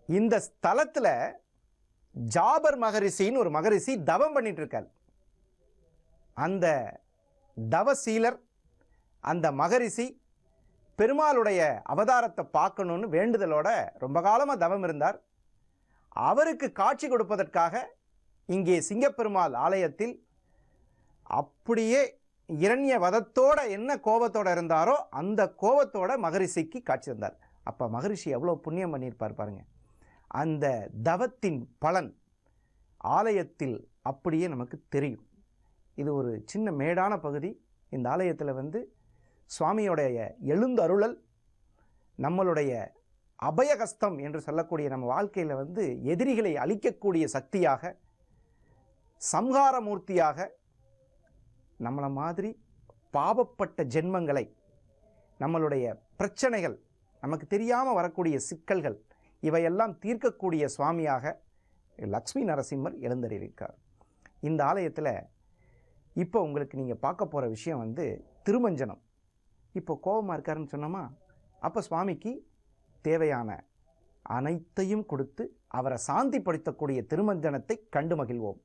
இந்த ஸ்தலத்தில் ஜாபர் மகரிஷின்னு ஒரு மகரிஷி தவம் பண்ணிட்டு இருக்கார். அந்த தவசீலர், அந்த மகரிஷி பெருமாளுடைய அவதாரத்தை பார்க்கணுன்னு வேண்டுதலோட ரொம்ப காலமாக தவம் இருந்தார். அவருக்கு காட்சி கொடுப்பதற்காக இங்கே சிங்கப்பெருமாள் ஆலயத்தில் அப்படியே இரண்ய வதத்தோட என்ன கோபத்தோடு இருந்தாரோ அந்த கோபத்தோட மகரிஷிக்கு காட்சி தந்தார். அப்போ மகரிஷி எவ்வளோ புண்ணியம் பண்ணியிருப்பார் பாருங்க. அந்த தவத்தின் பலன் ஆலயத்தில் அப்படியே நமக்கு தெரியும். இது ஒரு சின்ன மேடான பகுதி. இந்த ஆலயத்தில் சுவாமியோடைய எழுந்தருளல் நம்மளுடைய அபயகஸ்தம் என்று சொல்லக்கூடிய நம்ம வாழ்க்கையில் எதிரிகளை அழிக்கக்கூடிய சக்தியாக, சம்ஹாரமூர்த்தியாக, நம்மளை மாதிரி பாவப்பட்ட ஜென்மங்களை, நம்மளுடைய பிரச்சனைகள், நமக்கு தெரியாமல் வரக்கூடிய சிக்கல்கள், இவையெல்லாம் தீர்க்கக்கூடிய சுவாமியாக லக்ஷ்மி நரசிம்மர் எழுந்தருளியிருக்கார். இந்த ஆலயத்தில் இப்போ உங்களுக்கு நீங்கள் பார்க்க போகிற விஷயம் திருமஞ்சனம். இப்போ கோபமாக இருக்காருன்னு சொன்னோமா, அப்போ சுவாமிக்கு தேவையான அனைத்தையும் கொடுத்து அவரை சாந்திப்படுத்தக்கூடிய திருமஞ்சனத்தை கண்டு மகிழ்வோம்.